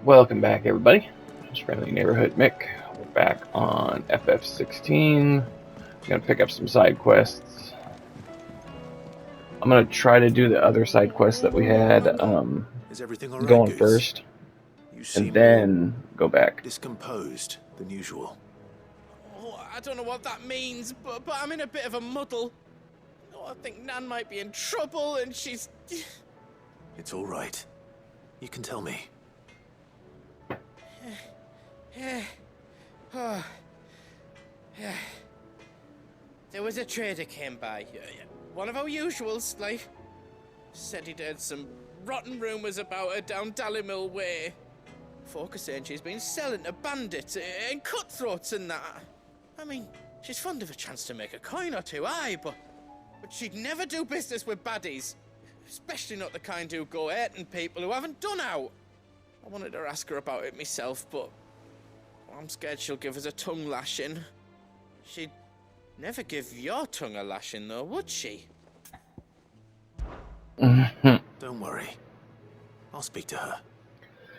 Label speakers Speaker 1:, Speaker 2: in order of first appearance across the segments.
Speaker 1: Welcome back, everybody. It's Friendly Neighborhood Mick. We're back on FF16. Gonna pick up some side quests. I'm gonna try to do the other side quests that we had
Speaker 2: Is everything all right,
Speaker 1: going
Speaker 2: Goose?
Speaker 1: first,
Speaker 2: You
Speaker 1: and
Speaker 2: seem
Speaker 1: then go back.
Speaker 2: discomposed than usual.
Speaker 3: Oh, I don't know what that means, but I'm in a bit of a muddle. Oh, I think Nan might be in trouble, and she's...
Speaker 2: It's all right. You can tell me.
Speaker 3: There was a trader came by, one of our usuals, like, said he'd heard some rotten rumours about her down Dallymill Way. Folk are saying she's been selling to bandits and cutthroats and that. I mean, she's fond of a chance to make a coin or two, aye, but she'd never do business with baddies. Especially not the kind who go hurting people who haven't done out. I wanted to ask her about it myself, but I'm scared she'll give us a tongue lashing. She'd never give your tongue a lashing, though, would she?
Speaker 2: Don't worry. I'll speak to her.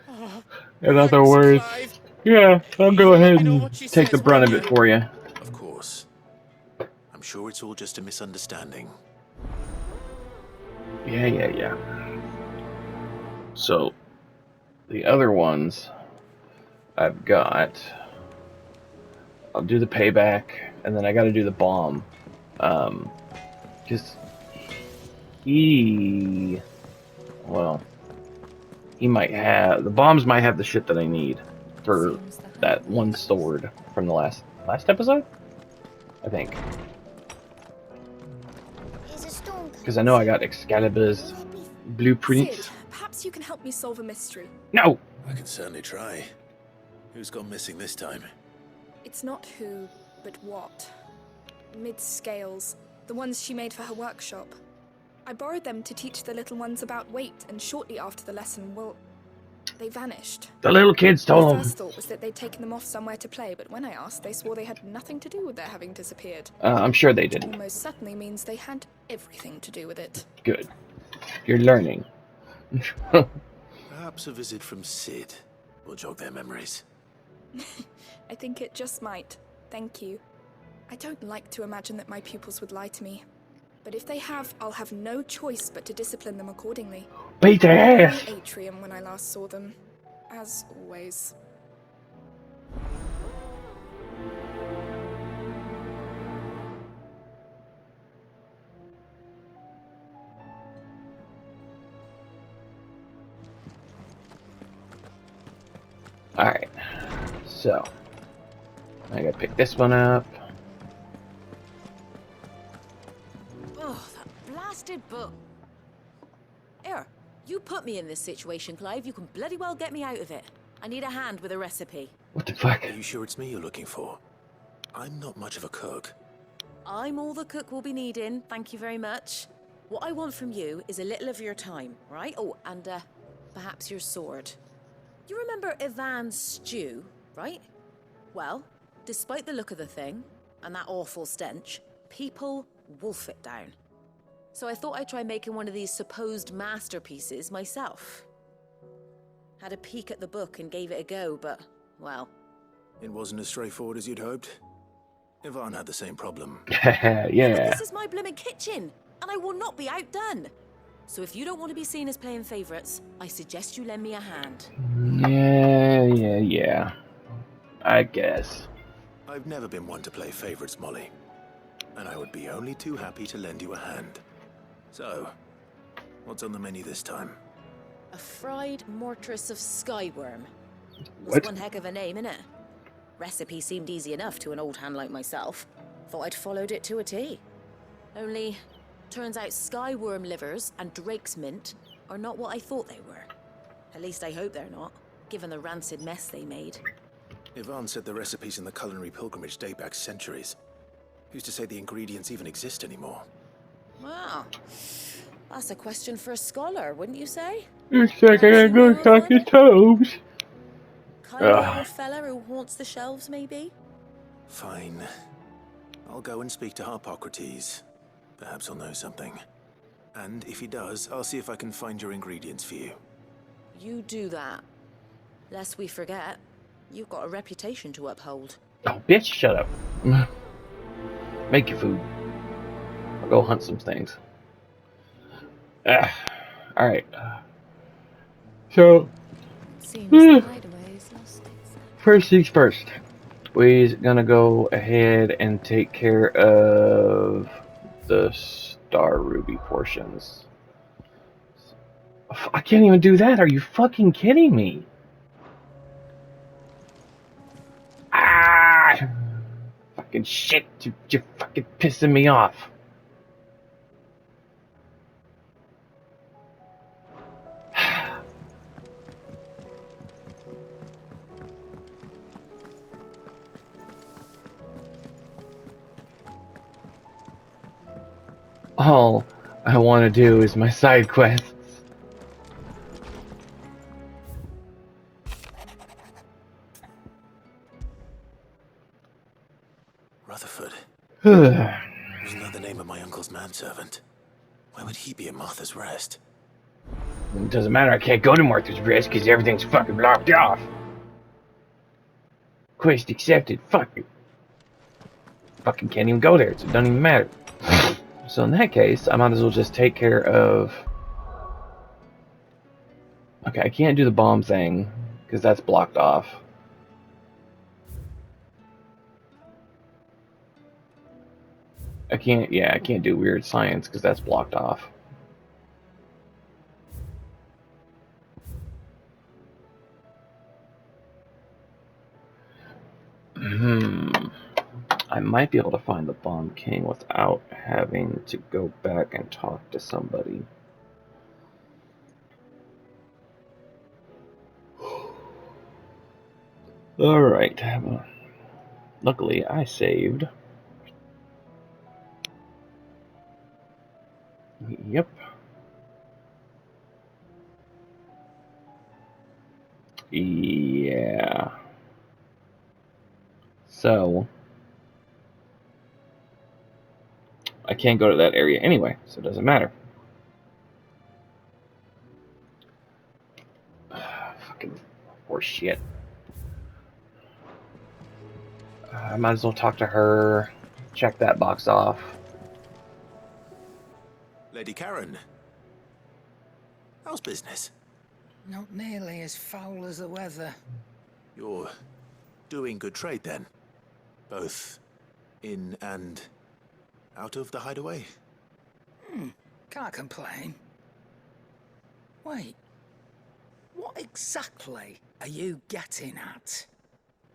Speaker 3: Oh,
Speaker 1: In other
Speaker 3: thanks,
Speaker 1: words,
Speaker 3: Clive.
Speaker 1: yeah, I'll go
Speaker 3: You let
Speaker 1: ahead
Speaker 3: me know
Speaker 1: and
Speaker 3: what she
Speaker 1: take the
Speaker 3: says,
Speaker 1: brunt of
Speaker 3: won't
Speaker 1: it
Speaker 3: you?
Speaker 1: for you.
Speaker 2: Of course. I'm sure it's all just a misunderstanding.
Speaker 1: Yeah. So, the other ones I've got, I'll do the payback, and then I gotta do the bomb. Because he might have, the bombs might have the shit that I need for that one sword from the last episode, I think. Because I know I got Excalibur's blueprint.
Speaker 4: Sid, perhaps you can help me solve a mystery.
Speaker 1: No!
Speaker 2: I can certainly try. Who's gone missing this time?
Speaker 4: It's not who, but what. Mid-scales, the ones she made for her workshop. I borrowed them to teach the little ones about weight, and shortly after the lesson, well, they vanished.
Speaker 1: The little kids stole
Speaker 4: My
Speaker 1: them.
Speaker 4: first thought was that they'd taken them off somewhere to play, but when I asked, they swore they had nothing to do with their having disappeared.
Speaker 1: I'm sure they didn't.
Speaker 4: Almost certainly means they had everything to do with it.
Speaker 1: Good. You're learning.
Speaker 2: Perhaps a visit from Sid will jog their memories.
Speaker 4: I think it just might. Thank you. I don't like to imagine that my pupils would lie to me. But if they have, I'll have no choice but to discipline them accordingly.
Speaker 1: Beat their
Speaker 4: They were
Speaker 1: ass!
Speaker 4: in Atrium when I last saw them. As always.
Speaker 1: Alright. So, I gotta pick this one up.
Speaker 5: Oh, that blasted book. Here, you put me in this situation, Clive. You can bloody well get me out of it. I need a hand with a recipe.
Speaker 1: What the fuck?
Speaker 2: Are you sure it's me you're looking for? I'm not much of a cook.
Speaker 5: I'm all the cook will be needing, thank you very much. What I want from you is a little of your time, right? Oh, and perhaps your sword. You remember Ivan's stew, right? Well, despite the look of the thing, and that awful stench, people wolf it down. So I thought I'd try making one of these supposed masterpieces myself. Had a peek at the book and gave it a go, but, well...
Speaker 2: It wasn't as straightforward as you'd hoped. Ivan had the same problem.
Speaker 1: Yeah.
Speaker 5: This is my blimmin' kitchen, and I will not be outdone. So if you don't want to be seen as playing favourites, I suggest you lend me a hand.
Speaker 1: Yeah. I guess.
Speaker 2: I've never been one to play favorites, Molly. And I would be only too happy to lend you a hand. So, what's on the menu this time?
Speaker 5: A fried mortress of skyworm.
Speaker 1: What?
Speaker 5: That's one heck of a name, innit? Recipe seemed easy enough to an old hand like myself. Thought I'd followed it to a T. Only, turns out skyworm livers and drake's mint are not what I thought they were. At least I hope they're not, given the rancid mess they made.
Speaker 2: Ivan said the recipes in the culinary pilgrimage date back centuries. Who's to say the ingredients even exist anymore?
Speaker 5: Well, that's a question for a scholar, wouldn't you say?
Speaker 1: Looks like I gotta go talk to Toes.
Speaker 5: Kind of old fella who haunts the shelves, maybe?
Speaker 2: Fine. I'll go and speak to Harpocrates. Perhaps he'll know something. And if he does, I'll see if I can find your ingredients for you.
Speaker 5: You do that. Lest we forget, you've got a reputation to uphold.
Speaker 1: Oh, bitch, shut up. Make your food. I'll go hunt some things. Alright. So,
Speaker 4: Seems the hideaway's lost its...
Speaker 1: first things first. We're gonna go ahead and take care of the Star Ruby portions. I can't even do that. Are you fucking kidding me? Ah! Fucking shit. You're fucking pissing me off. All I want to do is my side quests.
Speaker 2: Rutherford
Speaker 1: It
Speaker 2: was another name of my uncle's manservant. Why would he be at Martha's Rest?
Speaker 1: doesn't matter, I can't go to Martha's Rest because everything's fucking blocked off. Quest accepted, fuck you. Fucking can't even go there, so it doesn't even matter. So in that case, I might as well just take care of... Okay, I can't do the bomb thing because that's blocked off. I can't do weird science because that's blocked off. I might be able to find the Bomb King without having to go back and talk to somebody. Alright. Luckily, I saved. Yep. Yeah. So, I can't go to that area anyway, so it doesn't matter. Fucking horse shit. I might as well talk to her, check that box off.
Speaker 2: Lady Karen, how's business?
Speaker 6: Not nearly as foul as the weather.
Speaker 2: You're doing good trade then? Both in and out of the hideaway?
Speaker 6: Can't complain. Wait, what exactly are you getting at?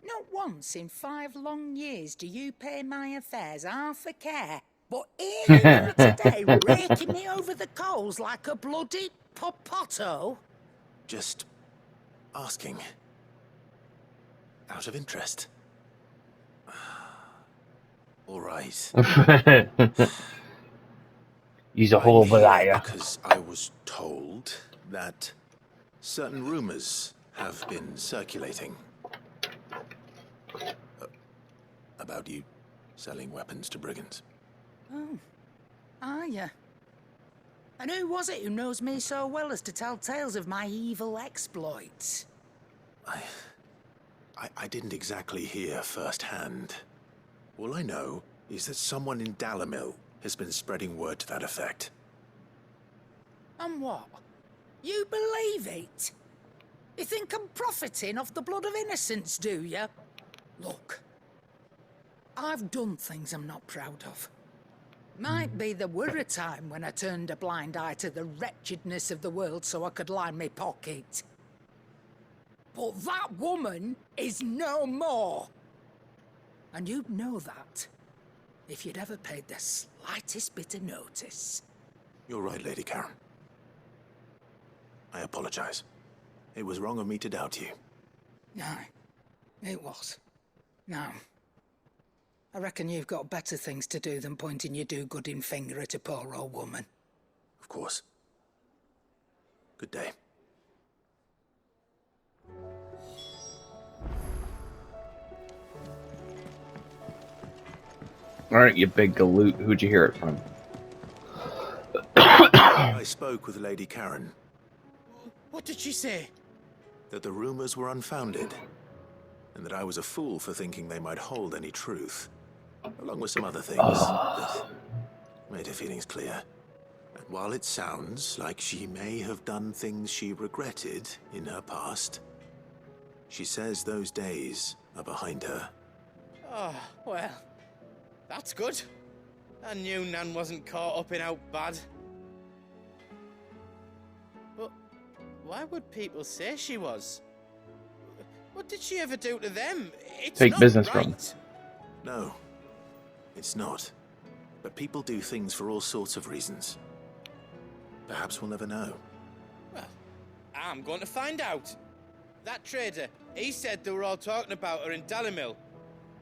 Speaker 6: Not once in 5 long years do you pay my affairs half a care, but here you are today raking me over the coals like a bloody popoto?
Speaker 2: Just asking. Out of interest. All right.
Speaker 1: Use a whole
Speaker 2: I'm here
Speaker 1: variety.
Speaker 2: because I was told that certain rumors have been circulating about you selling weapons to brigands.
Speaker 6: Oh, are ya? And who was it who knows me so well as to tell tales of my evil exploits?
Speaker 2: I didn't exactly hear firsthand. All I know is that someone in Dalimil has been spreading word to that effect.
Speaker 6: And what? You believe it? You think I'm profiting off the blood of innocents, do you? Look, I've done things I'm not proud of. Might be there were a time when I turned a blind eye to the wretchedness of the world so I could line my pocket. But that woman is no more. And you'd know that if you'd ever paid the slightest bit of notice.
Speaker 2: You're right, Lady Karen. I apologize. It was wrong of me to doubt you.
Speaker 6: Aye, it was. Now, I reckon you've got better things to do than pointing your do-gooding finger at a poor old woman.
Speaker 2: Of course. Good day.
Speaker 1: Alright, you big galoot. Who'd you hear it from?
Speaker 2: I spoke with Lady Karen.
Speaker 3: What did she say?
Speaker 2: that the rumors were unfounded, and that I was a fool for thinking they might hold any truth, along with some other things that made her feelings clear. And while it sounds like she may have done things she regretted in her past, she says those days are behind her.
Speaker 3: Oh, well, that's good. I knew Nan wasn't caught up in out bad. But why would people say she was? What did she ever do to them? It's
Speaker 1: Take
Speaker 3: not
Speaker 1: business
Speaker 3: right.
Speaker 1: from.
Speaker 2: No, it's not. But people do things for all sorts of reasons. Perhaps we'll never know.
Speaker 3: Well, I'm going to find out. That trader, he said they were all talking about her in Dalimil.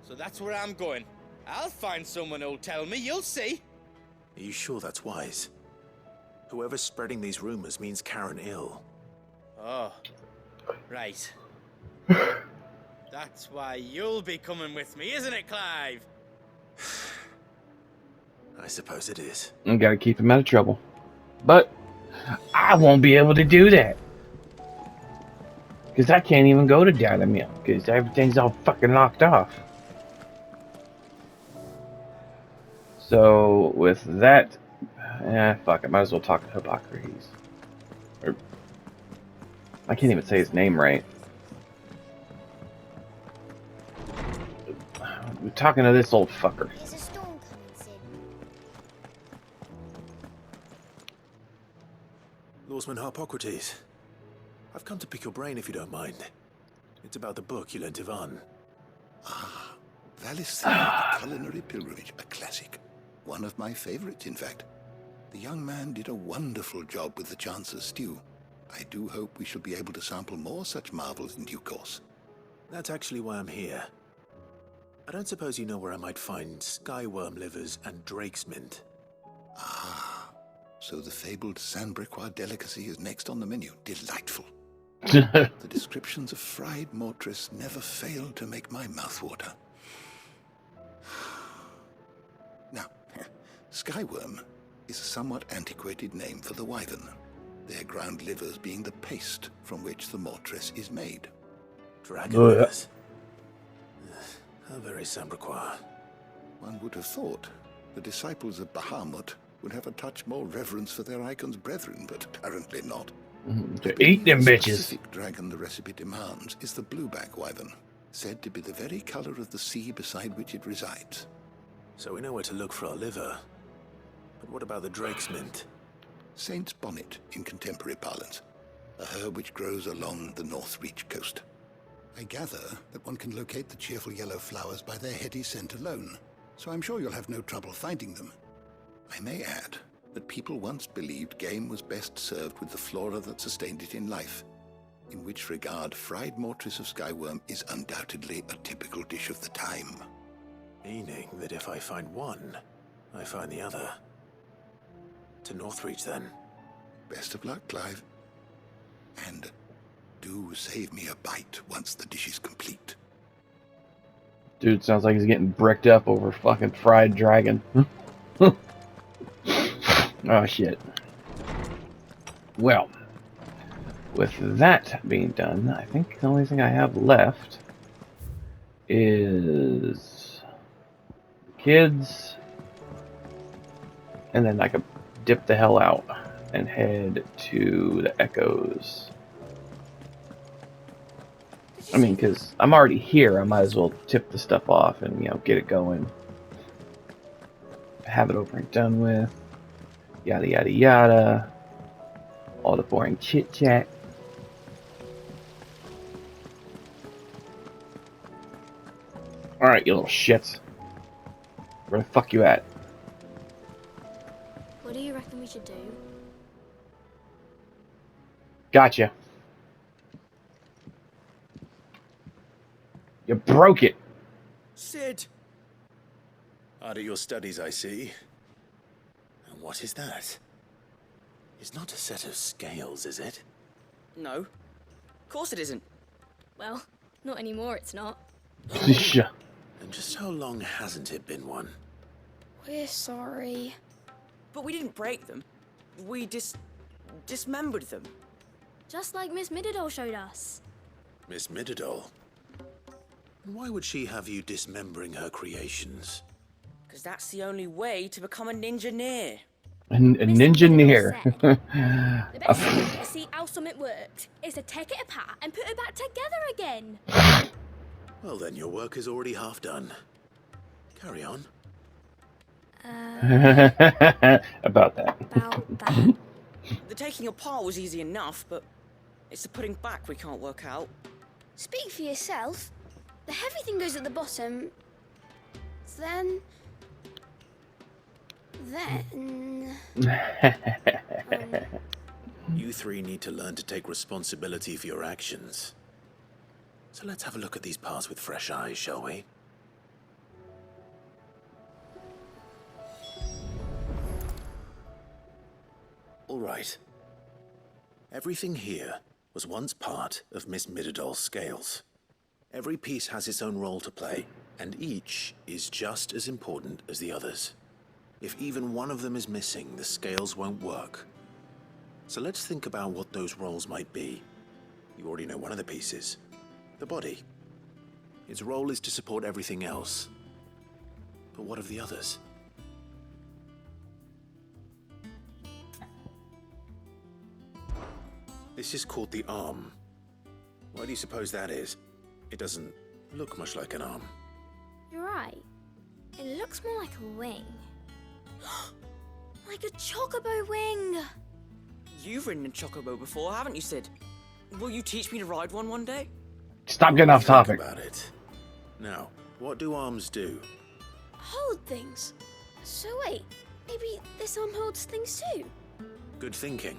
Speaker 3: So that's where I'm going. I'll find someone who'll tell me, you'll see.
Speaker 2: Are you sure that's wise? Whoever's spreading these rumors means Karen ill.
Speaker 3: Oh, right. That's why you'll be coming with me, isn't it, Clive?
Speaker 2: I suppose it is.
Speaker 1: I gotta keep him out of trouble. But I won't be able to do that. Because I can't even go to Dalimil. Because everything's all fucking locked off. So, with that... fuck, I might as well talk to Hippocrates. Or, I can't even say his name right. We're talking to this old fucker.
Speaker 7: There's a storm coming soon.
Speaker 2: Lawsman Hippocrates. I've come to pick your brain if you don't mind. It's about the book you lent Ivan.
Speaker 8: Valis, The Culinary Pilgrimage, a classic. One of my favorites, in fact. The young man did a wonderful job with the Chance's stew. I do hope we shall be able to sample more such marvels in due course.
Speaker 2: That's actually why I'm here. I don't suppose you know where I might find skyworm livers and drake's mint.
Speaker 8: So the fabled Sandbrequois delicacy is next on the menu. Delightful. The descriptions of fried mortress never fail to make my mouth water. Now, skyworm is a somewhat antiquated name for the wyvern, their ground livers being the paste from which the mortress is made.
Speaker 2: Dragon livers? How very Sandbrequois.
Speaker 8: One would have thought the disciples of Bahamut would have a touch more reverence for their icon's brethren, but apparently not.
Speaker 1: To eat them
Speaker 8: The
Speaker 1: bitches.
Speaker 8: specific dragon the recipe demands is the blueback wyvern, said to be the very color of the sea beside which it resides.
Speaker 2: So we know where to look for our liver. But what about the drake's mint?
Speaker 8: Saint's bonnet in contemporary parlance, a herb which grows along the North Reach coast. I gather that one can locate the cheerful yellow flowers by their heady scent alone, so I'm sure you'll have no trouble finding them. I may add that people once believed game was best served with the flora that sustained it in life, in which regard fried mortress of skyworm is undoubtedly a typical dish of the time.
Speaker 2: Meaning that if I find one, I find the other. To Northreach, then.
Speaker 8: Best of luck, Clive. And do save me a bite once the dish is complete.
Speaker 1: Dude, sounds like he's getting bricked up over fucking fried dragon. Oh, shit. Well, with that being done, I think the only thing I have left is kids, and then I could dip the hell out and head to the Echoes. I mean, because I'm already here, I might as well tip the stuff off and, you know, get it going. Have it over and done with. Yada, yada, yada. All the boring chit-chat. Alright, you little shits. Where the fuck you at?
Speaker 7: What do you reckon we should do?
Speaker 1: Gotcha. You broke it.
Speaker 2: Sid! Hard at your studies, I see. And what is that? It's not a set of scales, is it?
Speaker 9: No. Of course it isn't.
Speaker 7: Well, not anymore, it's not.
Speaker 2: And just how long hasn't it been one?
Speaker 7: We're sorry.
Speaker 9: But we didn't break them. We dismembered them.
Speaker 7: Just like Miss Middledore showed us.
Speaker 2: Miss Midadol? Why would she have you dismembering her creations?
Speaker 9: Because that's the only way to become a ninja-neer.
Speaker 1: A ninja near.
Speaker 7: The best way to see how something works is to take it apart and put it back together again.
Speaker 2: Well then, your work is already half done. Carry on.
Speaker 1: About that.
Speaker 7: About that.
Speaker 9: The taking apart was easy enough, but it's the putting back we can't work out.
Speaker 7: Speak for yourself. The heavy thing goes at the bottom. Then...
Speaker 2: You three need to learn to take responsibility for your actions. So let's have a look at these parts with fresh eyes, shall we? All right. Everything here was once part of Miss Midadol's scales. Every piece has its own role to play, and each is just as important as the others. If even one of them is missing, the scales won't work. So let's think about what those roles might be. You already know one of the pieces. The body. Its role is to support everything else. But what of the others? This is called the arm. Why do you suppose that is? It doesn't look much like an arm.
Speaker 7: You're right. It looks more like a wing. Like a chocobo wing.
Speaker 9: You've ridden a chocobo before, haven't you, Sid? Will you teach me to ride one day?
Speaker 1: Stop getting off topic.
Speaker 2: Think about it. Now, what do arms do?
Speaker 7: Hold things. So wait, maybe this arm holds things too?
Speaker 2: Good thinking.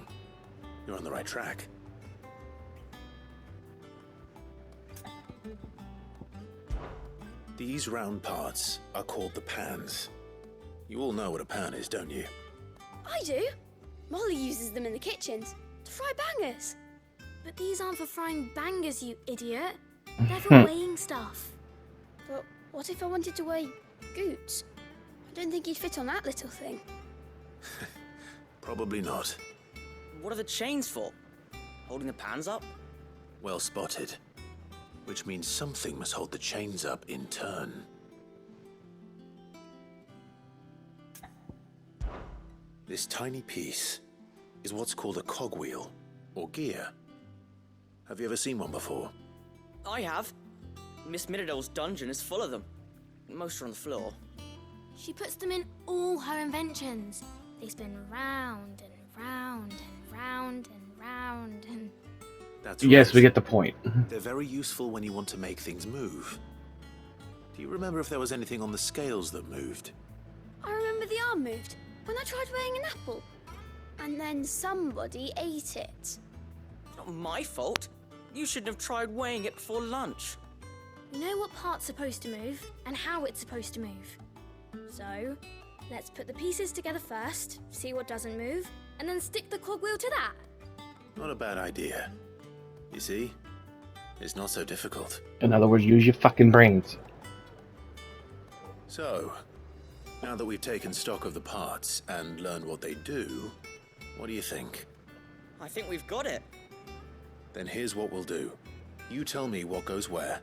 Speaker 2: You're on the right track. These round parts are called the pans. You all know what a pan is, don't you?
Speaker 7: I do. Molly uses them in the kitchens to fry bangers. But these aren't for frying bangers, you idiot. They're for weighing stuff. But what if I wanted to weigh goods? I don't think you'd fit on that little thing.
Speaker 2: Probably not.
Speaker 9: What are the chains for? Holding the pans up?
Speaker 2: Well spotted. Which means something must hold the chains up in turn. This tiny piece is what's called a cogwheel, or gear. Have you ever seen one before?
Speaker 9: I have. Miss Midadol's dungeon is full of them. Most are on the floor.
Speaker 7: She puts them in all her inventions. They spin round and round and round and round and...
Speaker 2: That's
Speaker 1: Yes,
Speaker 2: right.
Speaker 1: we get the point.
Speaker 2: They're very useful when you want to make things move. Do you remember if there was anything on the scales that moved?
Speaker 7: I remember the arm moved when I tried weighing an apple. And then somebody ate it.
Speaker 9: It's not my fault. You shouldn't have tried weighing it before lunch.
Speaker 7: You know what part's supposed to move and how it's supposed to move. So, let's put the pieces together first, see what doesn't move, and then stick the cogwheel to that.
Speaker 2: Not a bad idea. You see? It's not so difficult.
Speaker 1: In other words, use your fucking brains.
Speaker 2: So, now that we've taken stock of the parts and learned what they do, what do you think?
Speaker 9: I think we've got it.
Speaker 2: Then here's what we'll do. You tell me what goes where,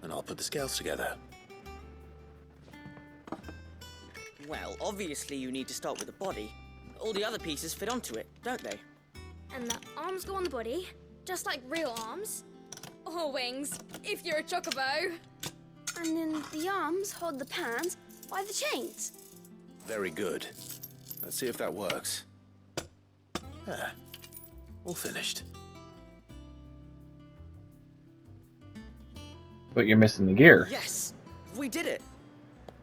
Speaker 2: and I'll put the scales together.
Speaker 9: Well, obviously you need to start with the body. All the other pieces fit onto it, don't they?
Speaker 7: And the arms go on the body, just like real arms. Or wings, if you're a chocobo. And then the arms hold the pans by the chains.
Speaker 2: Very good. Let's see if that works. There. All finished.
Speaker 1: But you're missing the gear.
Speaker 9: Yes! We did it!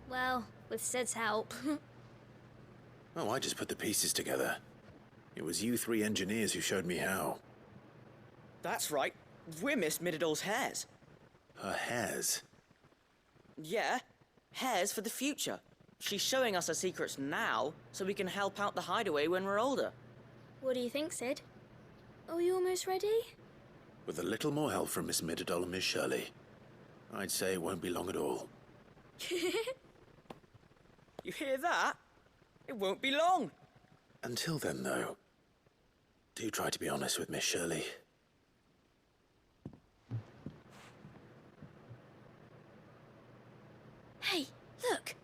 Speaker 7: Well, with Sid's help.
Speaker 2: Oh, I just put the pieces together. It was you three engineers who showed me how.
Speaker 9: That's right. We're Miss Midadol's hairs.
Speaker 2: Her hairs.
Speaker 9: Yeah, hairs for the future. She's showing us her secrets now, so we can help out the hideaway when we're older.
Speaker 7: What do you think, Sid? Are you almost ready?
Speaker 2: With a little more help from Miss Midadol and Miss Shirley, I'd say it won't be long at all.
Speaker 9: You hear that? It won't be long.
Speaker 2: Until then, though, do try to be honest with Miss Shirley.
Speaker 7: Look,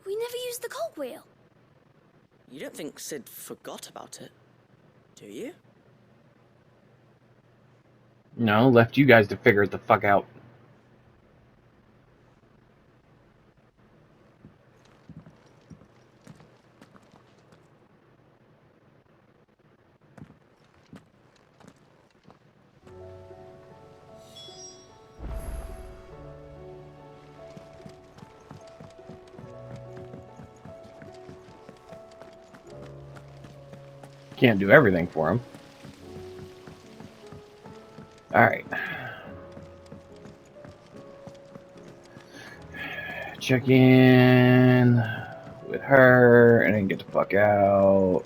Speaker 7: we never used the cogwheel.
Speaker 9: You don't think Sid forgot about it, do you?
Speaker 1: No, left you guys to figure it the fuck out. Can't do everything for him. Alright. Check in with her and then get the fuck out.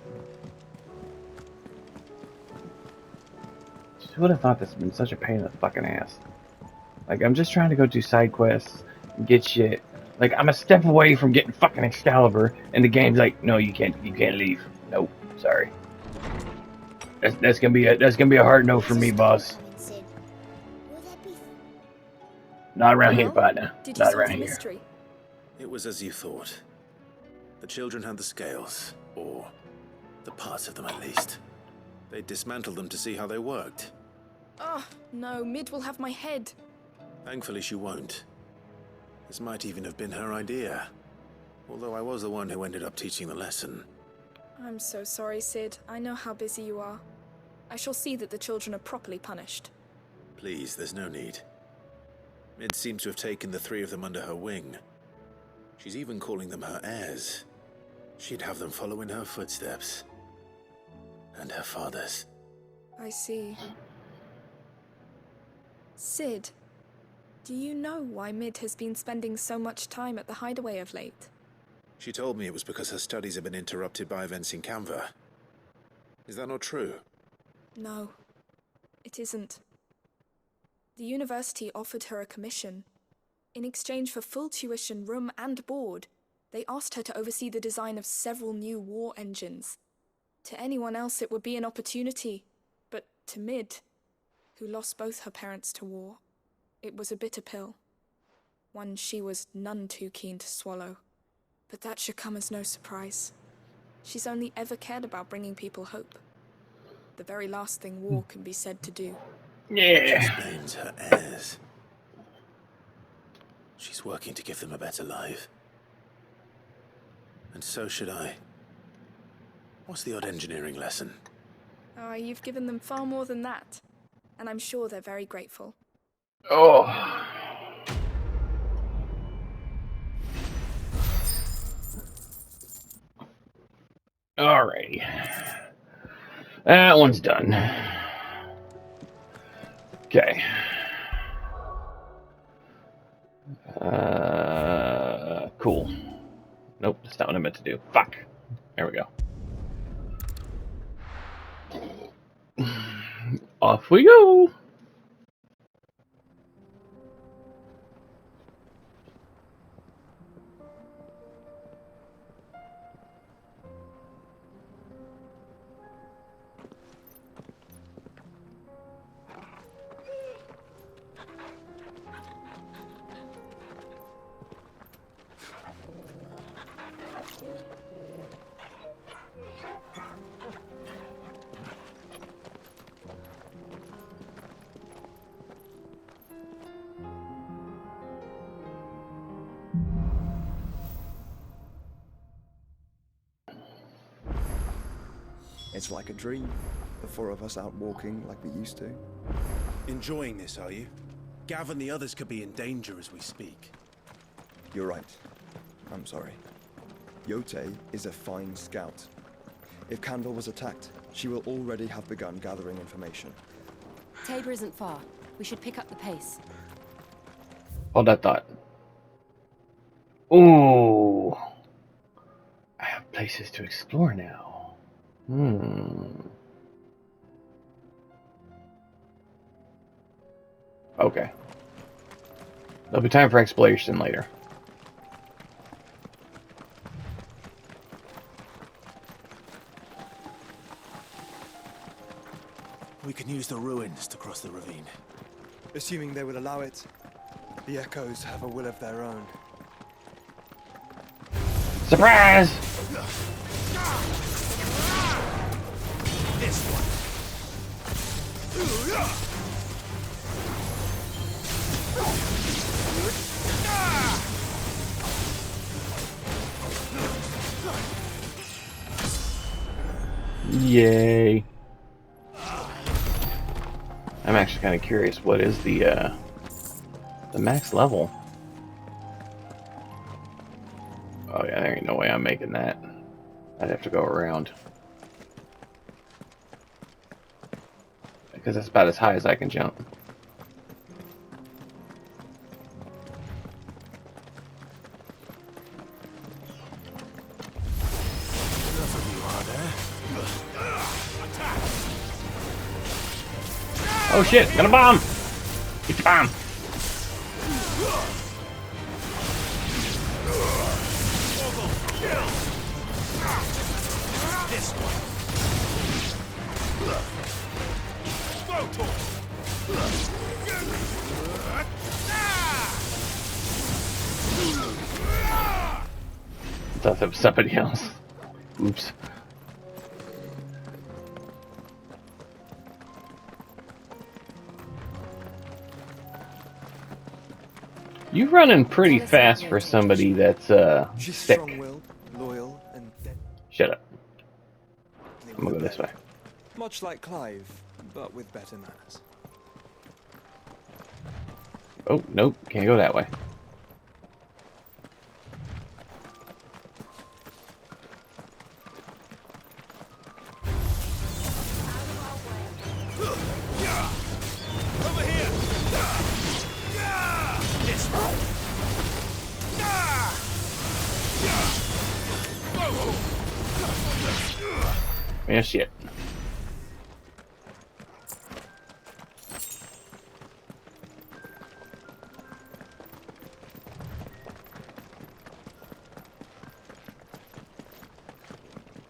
Speaker 1: Who would have thought this would have been such a pain in the fucking ass? Like, I'm just trying to go do side quests and get shit. Like, I'm a step away from getting fucking Excalibur, and the game's like, no, you can't leave. Nope, sorry. That's gonna be a hard no for me, boss. Not around here, partner.
Speaker 4: Did you
Speaker 1: Not
Speaker 4: solve
Speaker 1: around
Speaker 4: the
Speaker 1: here.
Speaker 4: mystery?
Speaker 2: It was as you thought. The children had the scales, or the parts of them at least. They dismantled them to see how they worked.
Speaker 4: Oh, no, Mid will have my head.
Speaker 2: Thankfully she won't. This might even have been her idea. Although I was the one who ended up teaching the lesson.
Speaker 4: I'm so sorry, Sid. I know how busy you are. I shall see that the children are properly punished.
Speaker 2: Please, there's no need. Mid seems to have taken the three of them under her wing. She's even calling them her heirs. She'd have them follow in her footsteps. And her father's.
Speaker 4: I see. Sid, do you know why Mid has been spending so much time at the hideaway of late?
Speaker 2: She told me it was because her studies have been interrupted by events in Canva. Is that not true?
Speaker 4: No, it isn't. The university offered her a commission. In exchange for full tuition, room and board, they asked her to oversee the design of several new war engines. To anyone else it would be an opportunity, but to Mid, who lost both her parents to war, it was a bitter pill. One she was none too keen to swallow. But that should come as no surprise. She's only ever cared about bringing people hope. The very last thing war can be said to do.
Speaker 2: Which explains her heirs. She's working to give them a better life. And so should I. What's the odd engineering lesson?
Speaker 4: Oh, you've given them far more than that. And I'm sure they're very grateful.
Speaker 1: Oh. Alrighty. That one's done. Okay. Cool. Nope, that's not what I meant to do. Fuck. There we go. Off we go.
Speaker 10: It's like a dream. The four of us out walking like we used to.
Speaker 11: Enjoying this, are you? Gav and the others could be in danger as we speak.
Speaker 10: You're right. I'm sorry. Yote is a fine scout. If Candle was attacked, she will already have begun gathering information.
Speaker 12: Tabor isn't far. We should pick up the pace.
Speaker 1: Hold that thought. Ooh. I have places to explore now. Okay. There'll be time for exploration later.
Speaker 11: We can use the ruins to cross the ravine.
Speaker 10: Assuming they will allow it. The Echoes have a will of their own.
Speaker 1: Surprise!
Speaker 11: This one.
Speaker 1: Yay. I'm actually kind of curious, what is the max level? Oh yeah, there ain't no way I'm making that. I'd have to go around. Because that's about as high as I can jump.
Speaker 2: Enough of you, are there?
Speaker 1: Oh shit, got a bomb! Get your bomb!
Speaker 11: This one.
Speaker 1: I thought that was somebody else. Oops. You running pretty fast for somebody that's
Speaker 10: She's
Speaker 1: sick.
Speaker 10: strong-willed, loyal, and
Speaker 1: Shut up. I'm gonna go this way.
Speaker 10: much like Clive, but with better manners.
Speaker 1: Oh, nope, can't go that way.
Speaker 11: Over here. This one.
Speaker 1: Yeah, shit.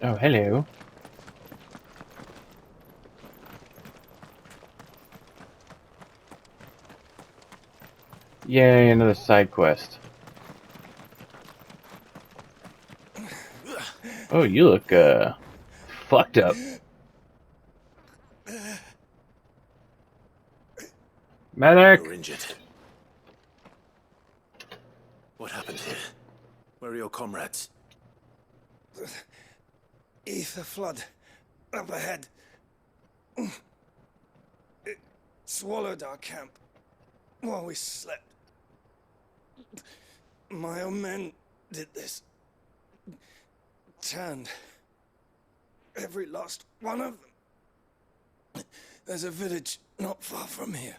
Speaker 1: Oh, hello. Yay, another side quest. Oh, you look, fucked up. Medic!
Speaker 2: You're injured. What happened here? Where are your comrades?
Speaker 13: Ether flood up ahead. It swallowed our camp while we slept. My own men did this. Turned every last one of them. There's a village not far from here.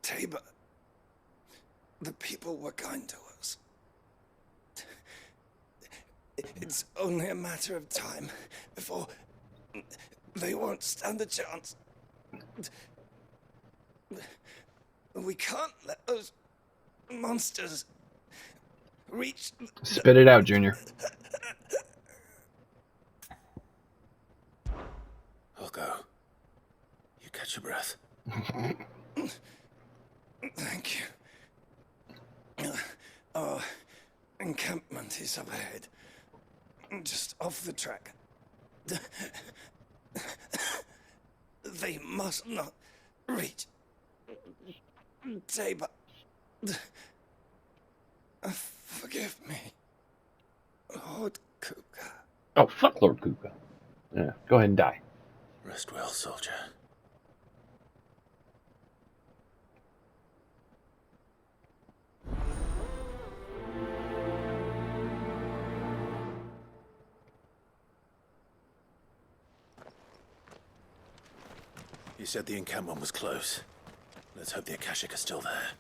Speaker 13: Tabor. The people were kind to us. It's only a matter of time before they won't stand a chance. We can't let those monsters reach.
Speaker 1: Spit it out, Junior.
Speaker 2: I'll go. You catch your breath.
Speaker 13: Thank you. Our encampment is up ahead. Just off the track. They must not reach Tabor. Forgive me, Lord Kuka.
Speaker 1: Oh, fuck Lord Kuka. Yeah, go ahead and die.
Speaker 2: Rest well, soldier. You said the encampment was close. Let's hope the Akashic are still there.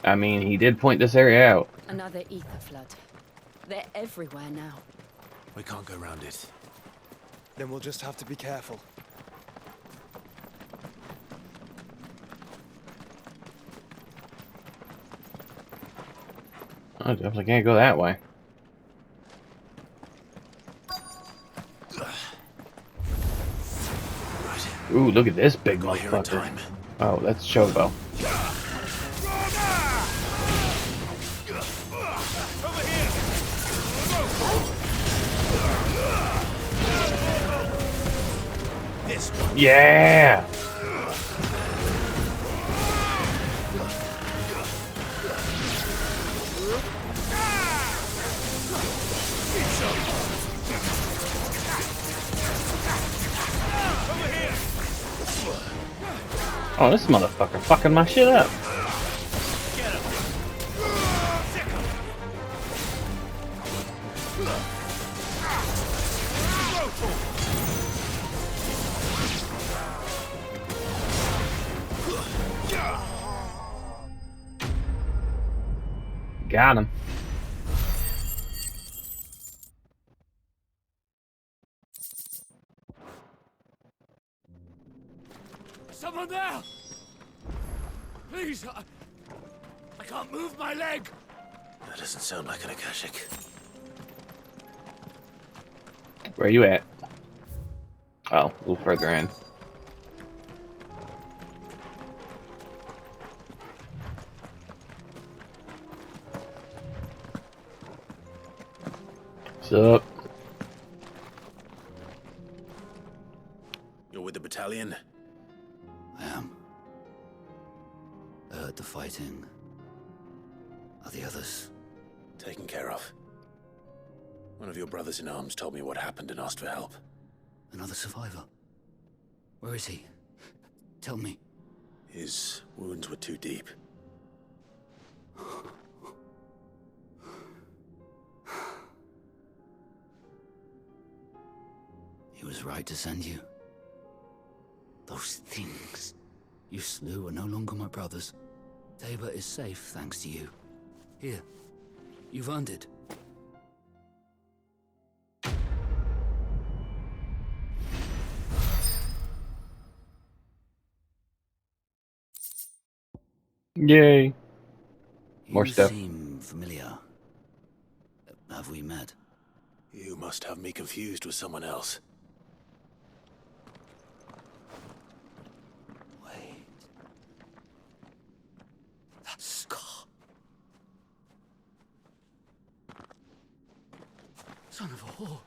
Speaker 1: I mean, he did point this area out.
Speaker 12: Another ether flood. They're everywhere now.
Speaker 2: We can't go round it.
Speaker 10: Then we'll just have to be careful.
Speaker 1: I definitely can't go that way. Ooh, look at this big
Speaker 2: Got here in
Speaker 1: motherfucker.
Speaker 2: time.
Speaker 1: Oh, that's Chobo. Yeah! Oh, this motherfucker fucking my shit up. Got him.
Speaker 14: Someone there! Please, I can't move my leg!
Speaker 2: That doesn't sound like an Akashic.
Speaker 1: Where you at? Oh, a little further in. What's up?
Speaker 2: You're with the battalion?
Speaker 15: I am. I heard the fighting. Are the others?
Speaker 2: Taken care of. One of your brothers in arms told me what happened and asked for help.
Speaker 15: Another survivor? Where is he? Tell me.
Speaker 2: His wounds were too deep.
Speaker 15: He was right to send you. Those things you slew are no longer my brothers. Tabor is safe thanks to you. Here, you've earned it.
Speaker 1: Yay. More
Speaker 15: You
Speaker 1: stuff.
Speaker 15: seem familiar. Have we met?
Speaker 2: You must have me confused with someone else.
Speaker 15: Wait. That scar.
Speaker 14: Son of a whore.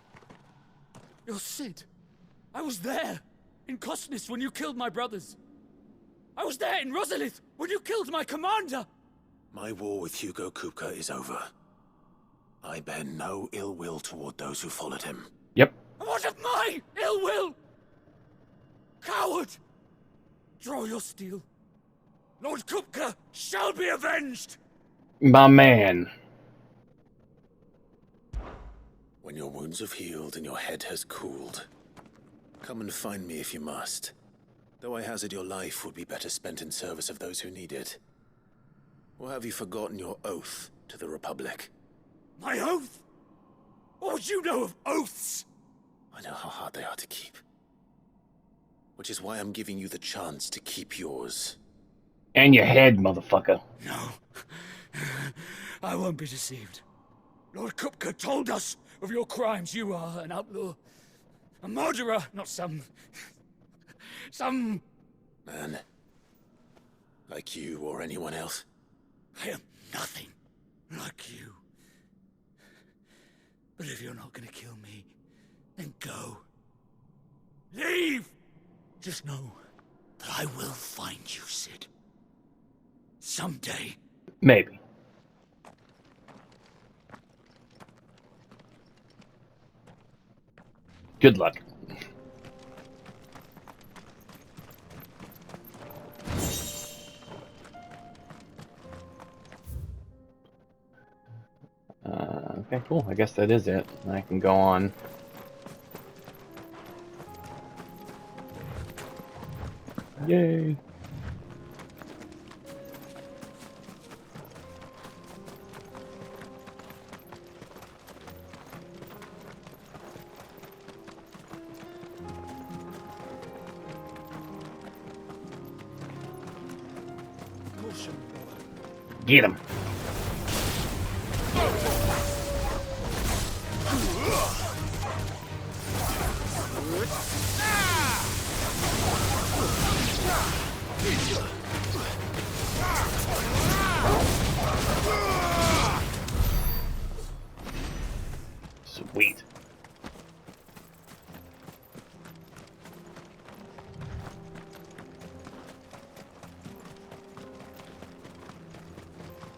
Speaker 14: You're Sid. I was there, in Cosnis, when you killed my brothers. I was there in Rosalith, when you killed my commander!
Speaker 2: My war with Hugo Kupka is over. I bear no ill will toward those who followed him.
Speaker 1: Yep.
Speaker 14: What of my ill will? Coward! Draw your steel. Lord Kupka shall be avenged!
Speaker 1: My man.
Speaker 2: When your wounds have healed and your head has cooled, come and find me if you must. Though I hazard your life would be better spent in service of those who need it. Or have you forgotten your oath to the Republic?
Speaker 14: My oath? What would you know of oaths?
Speaker 2: I know how hard they are to keep. Which is why I'm giving you the chance to keep yours.
Speaker 1: And your head, motherfucker.
Speaker 14: No. I won't be deceived. Lord Kupka told us of your crimes. You are an outlaw. A murderer, not some
Speaker 2: man. Like you or anyone else.
Speaker 14: I am nothing like you. But if you're not gonna kill me, then go. Leave! Just know that I will find you, Sid. Someday.
Speaker 1: Maybe. Good luck. Okay, cool. I guess that is it. I can go on. Yay! Get him! Sweet.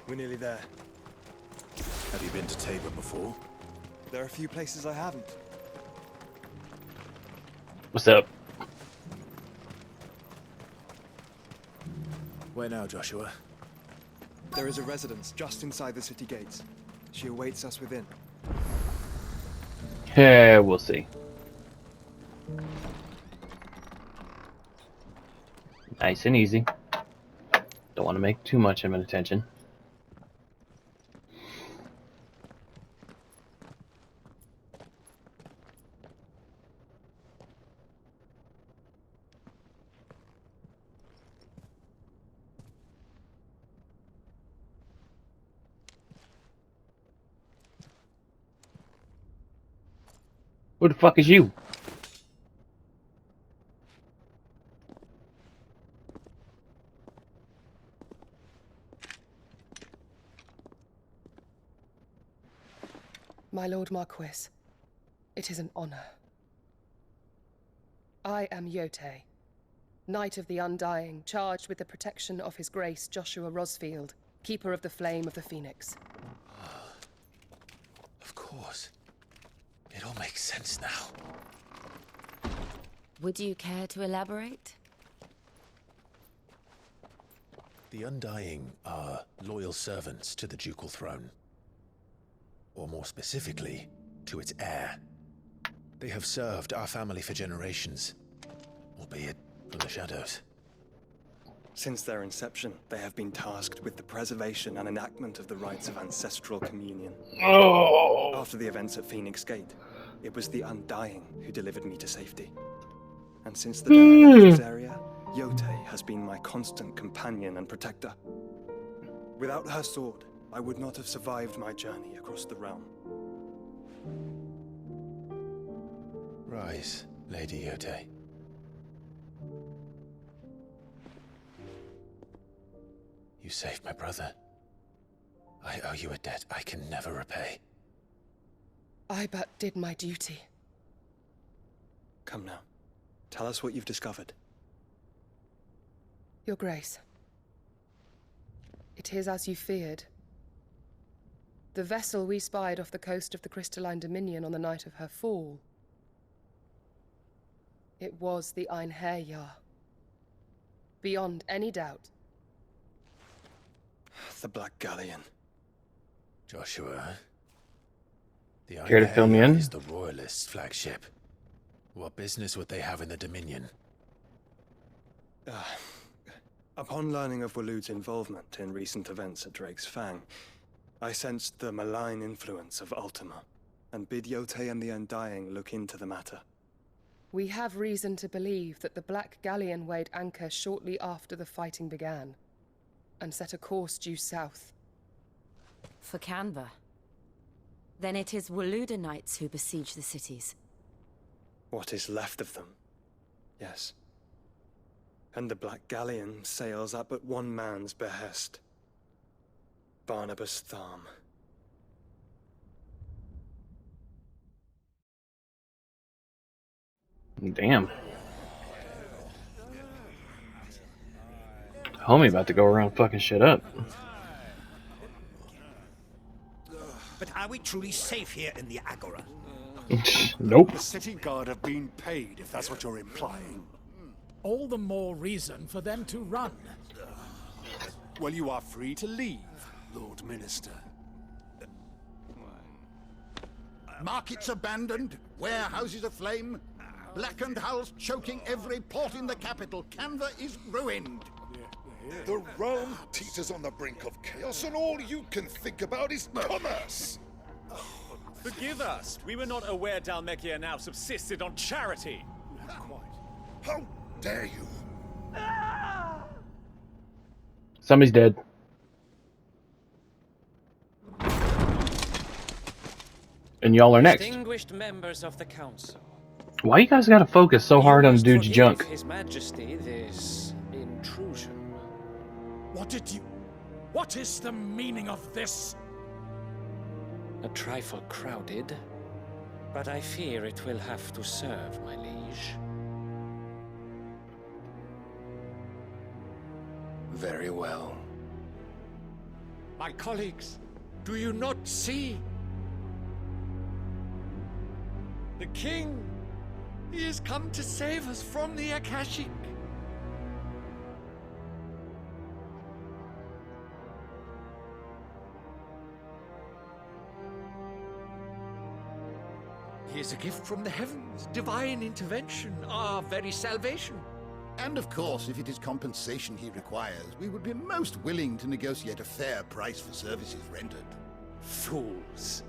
Speaker 10: We're nearly there.
Speaker 2: Have you been to Tabor before?
Speaker 10: There are a few places I haven't.
Speaker 1: What's up?
Speaker 2: Where now, Joshua?
Speaker 10: There is a residence just inside the city gates. She awaits us within.
Speaker 1: Yeah, we'll see. Nice and easy. Don't want to make too much of an attention. Who the fuck is you?
Speaker 16: My Lord Marquis, it is an honor. I am Yotei, Knight of the Undying, charged with the protection of His Grace Joshua Rosfield, Keeper of the Flame of the Phoenix.
Speaker 2: Of course. It all makes sense now.
Speaker 12: Would you care to elaborate?
Speaker 2: The Undying are loyal servants to the ducal throne. Or more specifically, to its heir. They have served our family for generations, albeit from the shadows.
Speaker 10: Since their inception, they have been tasked with the preservation and enactment of the rites of ancestral communion.
Speaker 1: Oh.
Speaker 10: After the events at Phoenix Gate, it was the Undying who delivered me to safety. And since the day I left this area, Yotei has been my constant companion and protector. Without her sword, I would not have survived my journey across the realm.
Speaker 2: Rise, Lady Yotei. You saved my brother. I owe you a debt I can never repay.
Speaker 16: I but did my duty.
Speaker 10: Come now. Tell us what you've discovered.
Speaker 16: Your Grace. It is as you feared. The vessel we spied off the coast of the Crystalline Dominion on the night of her fall. It was the Einherjar. Beyond any doubt.
Speaker 10: The Black Galleon.
Speaker 2: Joshua. The
Speaker 1: Care to fill me in?
Speaker 2: is the Royalists' flagship. What business would they have in the Dominion?
Speaker 10: Upon learning of Waloed's involvement in recent events at Drake's Fang, I sensed the malign influence of Ultima, and bid Yotei and the Undying look into the matter.
Speaker 16: We have reason to believe that the Black Galleon weighed anchor shortly after the fighting began, and set a course due south.
Speaker 12: For Canva. Then it is Waloeda Knights who besiege the cities.
Speaker 10: What is left of them, yes. And the Black Galleon sails at but one man's behest. Barnabas Tharm.
Speaker 1: Damn. Homie about to go around fucking shit up.
Speaker 17: But are we truly safe here in the Agora?
Speaker 1: Nope.
Speaker 18: The city guard have been paid, if that's what you're implying.
Speaker 19: All the more reason for them to run.
Speaker 18: Well, you are free to leave, Lord Minister.
Speaker 8: Markets abandoned, warehouses aflame, blackened hulls choking every port in the capital. Canva is ruined.
Speaker 20: The realm teeters on the brink of chaos, and all you can think about is commerce.
Speaker 21: Forgive us. We were not aware Dhalmekia now subsisted on charity.
Speaker 20: How dare you?
Speaker 1: Somebody's dead. And y'all are next.
Speaker 22: Distinguished members of the council.
Speaker 1: Why you guys gotta focus so hard on the dude's junk?
Speaker 22: His Majesty this intrusion.
Speaker 19: What is the meaning of this?
Speaker 22: A trifle crowded, but I fear it will have to serve, my liege.
Speaker 13: Very well.
Speaker 19: My colleagues, do you not see? The king, he has come to save us from the Akashic. He is a gift from the heavens, divine intervention, our very salvation.
Speaker 8: And of course, if it is compensation he requires, we would be most willing to negotiate a fair price for services rendered.
Speaker 22: Fools.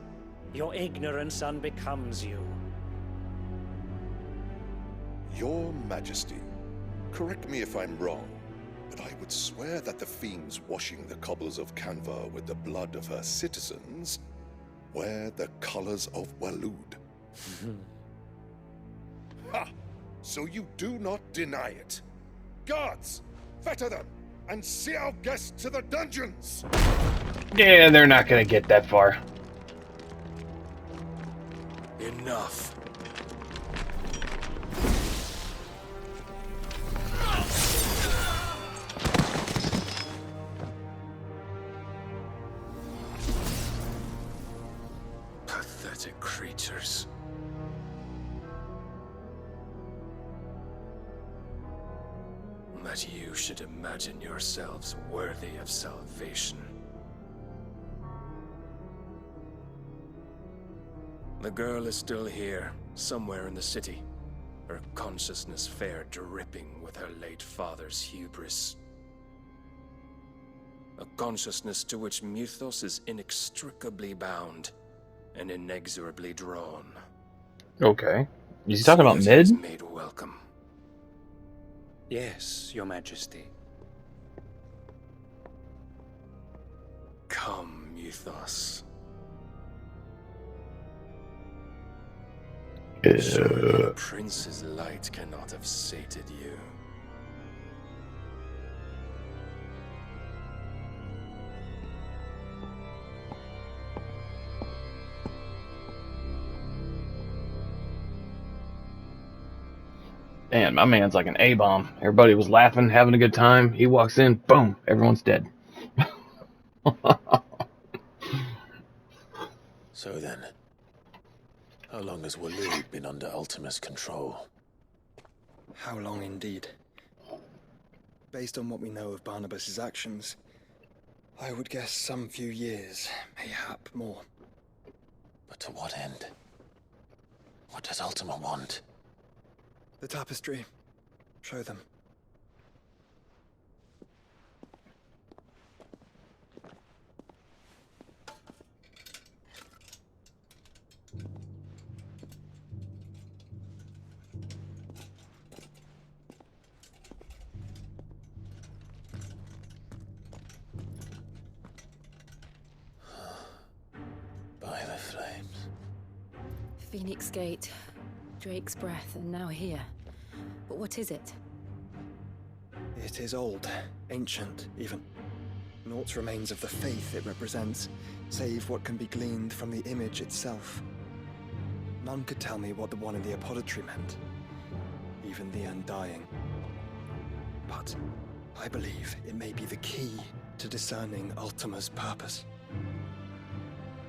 Speaker 22: Your ignorance unbecomes you.
Speaker 20: Your Majesty, correct me if I'm wrong, but I would swear that the fiends washing the cobbles of Canva with the blood of her citizens wear the colors of Waloed. Ha! So you do not deny it. Guards, fetter them, and see our guests to the dungeons!
Speaker 1: Yeah, they're not gonna get that far.
Speaker 11: Enough. Pathetic creatures. That you should imagine yourselves worthy of salvation. The girl is still here, somewhere in the city, her consciousness fair dripping with her late father's hubris. A consciousness to which Mythos is inextricably bound and inexorably drawn.
Speaker 1: Okay. Is he talking about Mid?
Speaker 11: Made welcome.
Speaker 22: Yes, Your Majesty.
Speaker 11: Come, Mythos. Surely the prince's light cannot have sated you.
Speaker 1: Man, my man's like an A-bomb. Everybody was laughing, having a good time. He walks in, boom, everyone's dead.
Speaker 2: So then, how long has Waloed been under Ultima's control?
Speaker 10: How long indeed? Based on what we know of Barnabas's actions, I would guess some few years, mayhap more.
Speaker 2: But to what end? What does Ultima want?
Speaker 10: The tapestry. Show them.
Speaker 2: By the flames.
Speaker 12: Phoenix Gate, Drake's Breath, and now here. But what is it?
Speaker 10: It is old, ancient, even. Naught remains of the faith it represents, save what can be gleaned from the image itself. None could tell me what the one in the apothecary meant, even the Undying. But I believe it may be the key to discerning Ultima's purpose.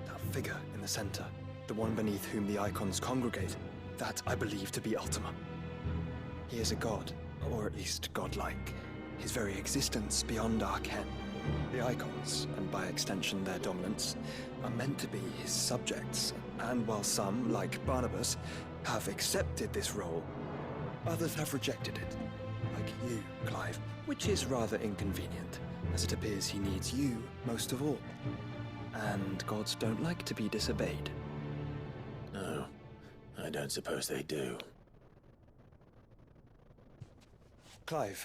Speaker 10: That figure in the center, the one beneath whom the icons congregate, that I believe to be Ultima. He is a god, or at least godlike, his very existence beyond our ken. The icons, and by extension their dominants, are meant to be his subjects, and while some, like Barnabas, have accepted this role, others have rejected it, like you, Clive, which is rather inconvenient, as it appears he needs you most of all. And gods don't like to be disobeyed.
Speaker 2: No, I don't suppose they do.
Speaker 10: Clive,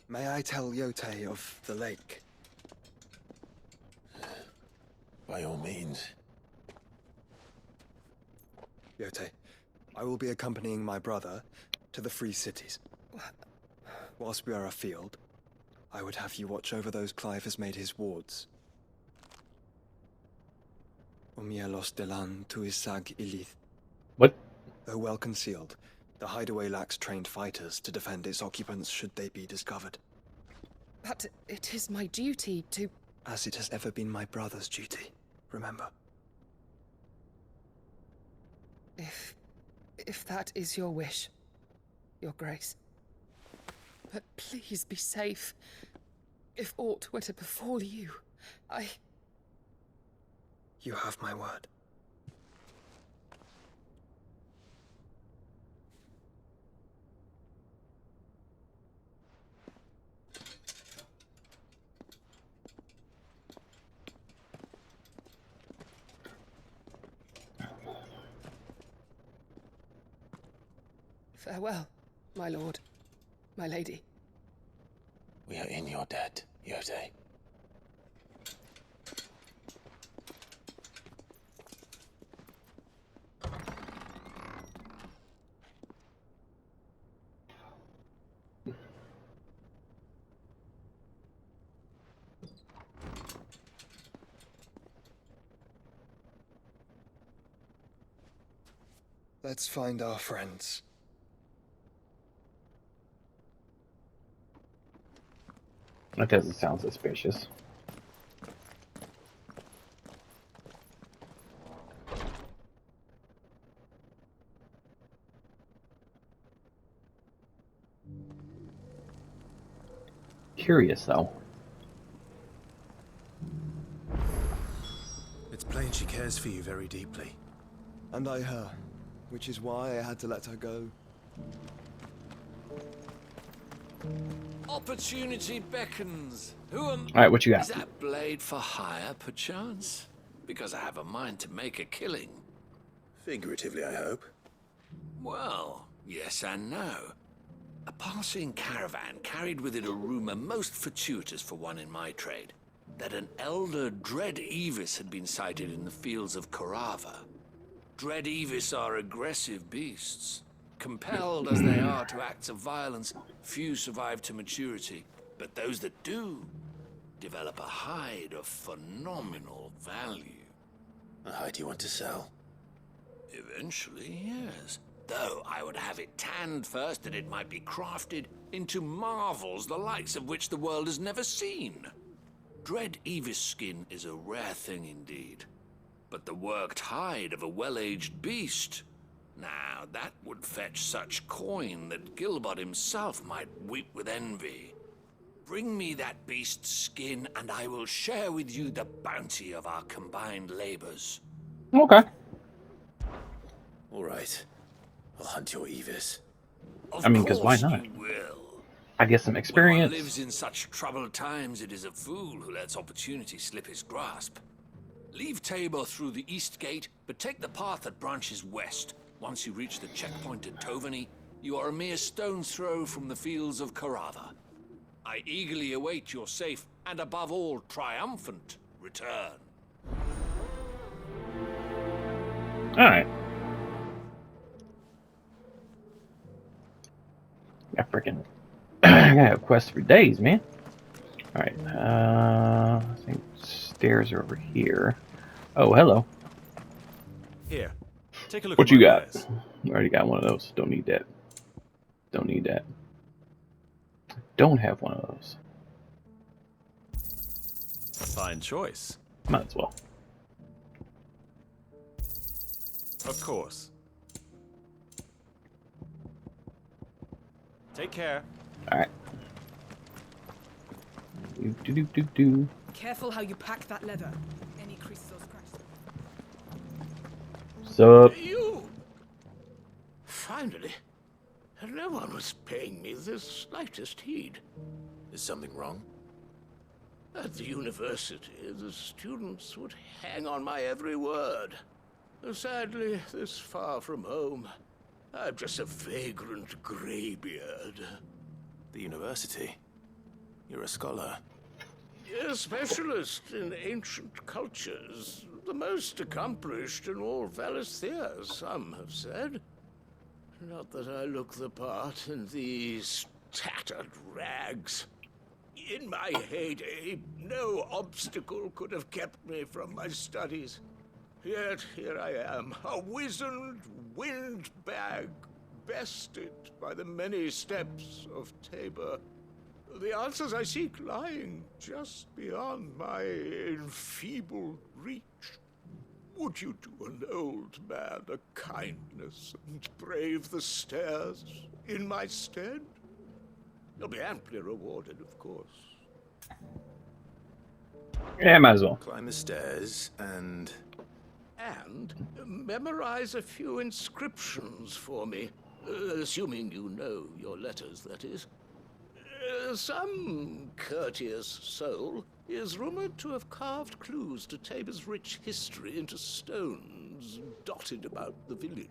Speaker 10: may I tell Yote of the lake?
Speaker 2: By all means.
Speaker 10: Yote, I will be accompanying my brother to the Free Cities. Whilst we are afield, I would have you watch over those Clive has made his wards. Omielos delan tuisag ilith.
Speaker 1: What?
Speaker 10: Though well concealed, the hideaway lacks trained fighters to defend its occupants should they be discovered.
Speaker 16: But it is my duty to...
Speaker 10: as it has ever been my brother's duty, remember?
Speaker 16: If that is your wish, Your Grace. But please be safe. If aught were to befall you,
Speaker 10: You have my word.
Speaker 16: Farewell, my lord, my lady.
Speaker 17: We are in your debt, Yotei.
Speaker 10: Let's find our friends.
Speaker 1: That doesn't sound suspicious. Curious, though.
Speaker 2: It's plain she cares for you very deeply.
Speaker 10: And I her, which is why I had to let her go.
Speaker 19: Opportunity beckons. Who am...
Speaker 1: Alright, what you got?
Speaker 19: Is that blade for hire, perchance? Because I have a mind to make a killing.
Speaker 2: Figuratively, I hope.
Speaker 19: Well, yes and no. A passing caravan carried with it a rumor most fortuitous for one in my trade, that an elder Dread Evis had been sighted in the fields of Korava. Dread Evis are aggressive beasts. Compelled as they are to acts of violence, few survive to maturity, but those that do develop a hide of phenomenal value.
Speaker 2: A hide you want to sell?
Speaker 19: Eventually, yes. Though I would have it tanned first that it might be crafted into marvels the likes of which the world has never seen. Dread Evis skin is a rare thing indeed. But the worked hide of a well-aged beast, now that would fetch such coin that Gilbert himself might weep with envy. Bring me that beast's skin and I will share with you the bounty of our combined labors.
Speaker 1: Okay.
Speaker 2: All right. I'll hunt your Evis.
Speaker 1: I mean, because why not? I get some
Speaker 19: When
Speaker 1: experience.
Speaker 19: one lives in such troubled times, it is a fool who lets opportunity slip his grasp. Leave Tabor through the east gate, but take the path that branches west. Once you reach the checkpoint at Tovani, you are a mere stone's throw from the fields of Korava. I eagerly await your safe, and above all, triumphant return.
Speaker 1: Alright. Yeah, freaking. I gotta have quests for days, man. Alright, I think stairs are over here. Oh, hello.
Speaker 21: Here, take a look
Speaker 1: What
Speaker 21: at
Speaker 1: you
Speaker 21: my
Speaker 1: got?
Speaker 21: wares.
Speaker 1: I already got one of those. Don't need that. Don't need that. Don't have one of those.
Speaker 21: Fine choice.
Speaker 1: Might as well.
Speaker 21: Of course. Take care.
Speaker 1: Alright. Do.
Speaker 5: Careful how you pack that leather. Any creases or scratches.
Speaker 1: Sup?
Speaker 6: You! Finally. No one was paying me the slightest heed.
Speaker 2: Is something wrong?
Speaker 6: At the university, the students would hang on my every word. Sadly, this far from home, I'm just a vagrant graybeard.
Speaker 2: The university? You're a scholar.
Speaker 6: A specialist in ancient cultures. The most accomplished in all Valisthea, some have said. Not that I look the part in these tattered rags. In my heyday, no obstacle could have kept me from my studies. Yet here I am, a wizened windbag, bested by the many steps of Tabor. The answers I seek lying just beyond my enfeebled reach. Would you do an old man a kindness and brave the stairs in my stead? You'll be amply rewarded, of course.
Speaker 1: Yeah, might as well.
Speaker 2: Climb the stairs and
Speaker 6: memorize a few inscriptions for me, assuming you know your letters, that is. Some courteous soul is rumored to have carved clues to Tabor's rich history into stones dotted about the village.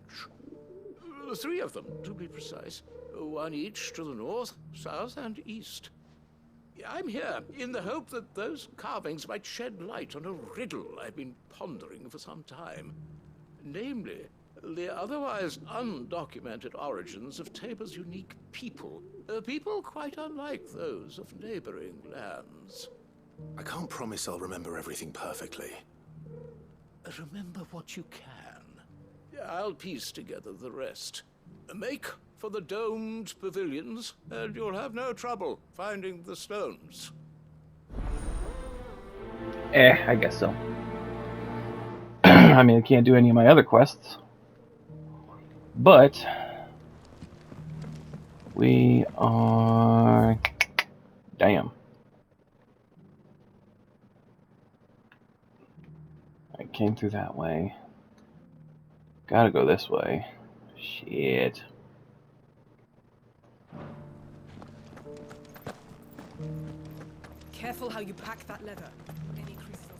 Speaker 6: 3 of them, to be precise. 1 each to the north, south, and east. I'm here in the hope that those carvings might shed light on a riddle I've been pondering for some time. Namely, the otherwise undocumented origins of Tabor's unique people. People quite unlike those of neighboring lands.
Speaker 2: I can't promise I'll remember everything perfectly.
Speaker 6: Remember what you can. I'll piece together the rest. Make for the domed pavilions, and you'll have no trouble finding the stones.
Speaker 1: I guess so. I mean, I can't do any of my other quests. But we are... Damn. I came through that way. Gotta go this way. Shit.
Speaker 5: Careful how you pack that leather. Any crystals.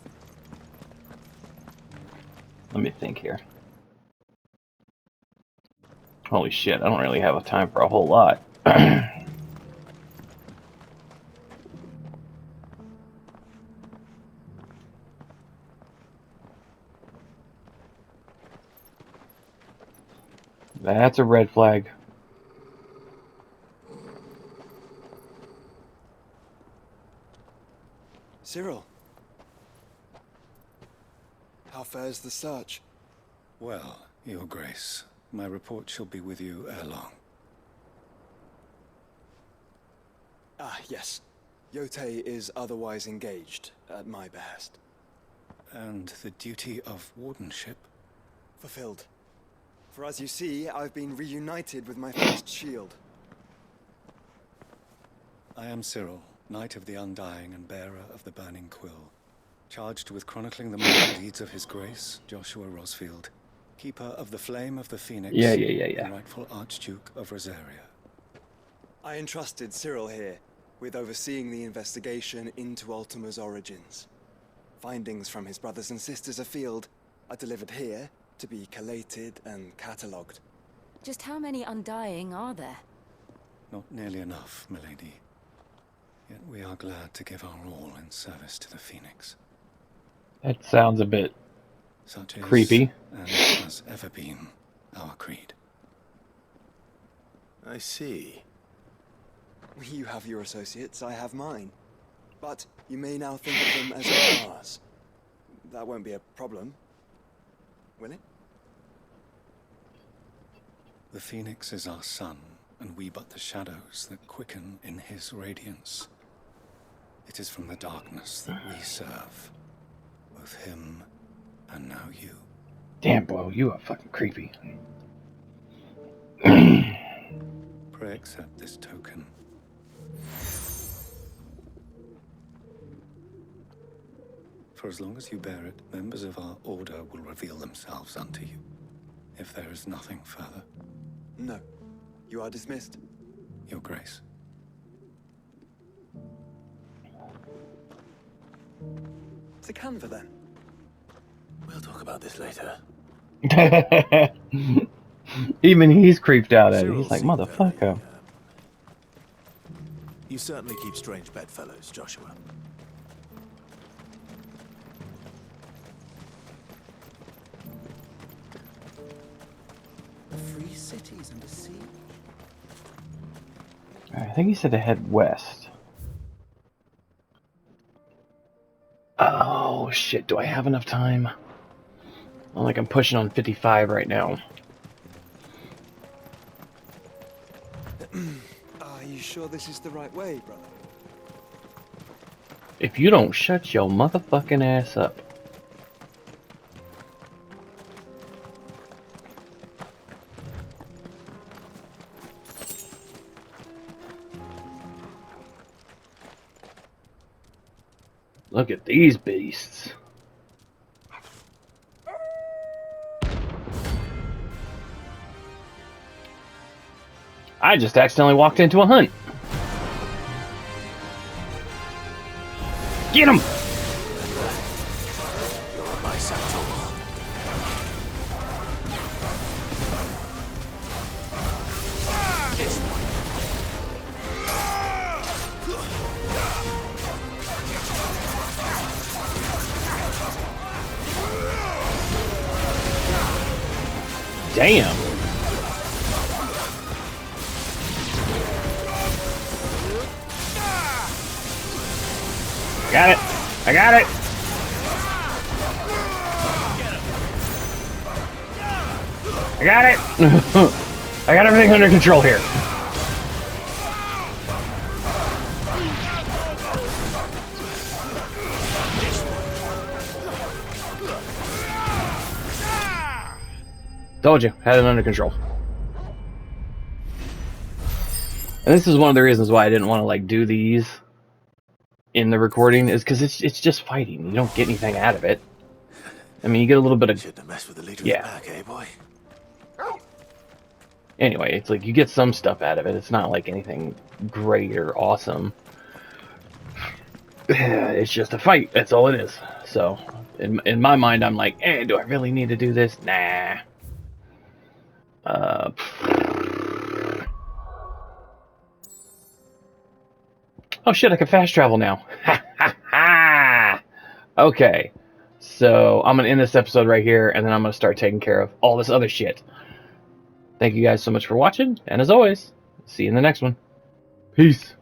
Speaker 1: Let me think here. Holy shit, I don't really have a time for a whole lot. That's a red flag.
Speaker 10: Cyril. How fares the search?
Speaker 3: Well, Your Grace, my report shall be with you ere long.
Speaker 10: Ah, yes. Yotei is otherwise engaged, at my behest.
Speaker 3: And the duty of wardenship?
Speaker 10: Fulfilled. For as you see, I've been reunited with my first shield.
Speaker 3: I am Cyril, Knight of the Undying and bearer of the Burning Quill, charged with chronicling the mortal deeds of His Grace, Joshua Rosfield, Keeper of the Flame of the Phoenix, and rightful Archduke of Rosaria.
Speaker 10: I entrusted Cyril here with overseeing the investigation into Ultima's origins. Findings from his brothers and sisters afield are delivered here to be collated and catalogued.
Speaker 12: Just how many Undying are there?
Speaker 3: Not nearly enough, milady. Yet we are glad to give our all in service to the Phoenix.
Speaker 1: That sounds a bit
Speaker 3: Such is,
Speaker 1: creepy.
Speaker 3: And has ever been our creed.
Speaker 2: I see.
Speaker 10: You have your associates, I have mine. But you may now think of them as ours. That won't be a problem, will it?
Speaker 3: The Phoenix is our sun, and we but the shadows that quicken in his radiance. It is from the darkness that we serve, both him and now you.
Speaker 1: Damn, bro, you are fucking creepy.
Speaker 3: Pray accept this token. For as long as you bear it, members of our order will reveal themselves unto you. If there is nothing further.
Speaker 10: No. You are dismissed.
Speaker 3: Your Grace.
Speaker 10: To Canva, then.
Speaker 2: We'll talk about this later.
Speaker 1: Even he's creeped out at it. He's like, motherfucker.
Speaker 2: You certainly keep strange bedfellows, Joshua.
Speaker 15: Free cities and a sea.
Speaker 1: I think he said to head west. Oh shit, do I have enough time? I'm like I'm pushing on 55 right now.
Speaker 10: Are you sure this is the right way, brother?
Speaker 1: If you don't shut your motherfucking ass up. Look at these beasts. I just accidentally walked into a hunt. Get him! Damn. Got it. I got it. I got it. I got everything under control here. Told you, had it under control. And this is one of the reasons why I didn't want to like do these in the recording, is because it's just fighting. You don't get anything out of it. I mean, you get a little bit of
Speaker 2: Shouldn't have messed with the leader
Speaker 1: yeah.
Speaker 2: of the pack, eh, boy?
Speaker 1: Anyway, it's like you get some stuff out of it. It's not like anything great or awesome. It's just a fight. That's all it is. So, in my mind, I'm like, do I really need to do this? Nah. Oh shit, I can fast travel now. Ha ha ha! Okay, so I'm going to end this episode right here, and then I'm going to start taking care of all this other shit. Thank you guys so much for watching, and as always, see you in the next one. Peace.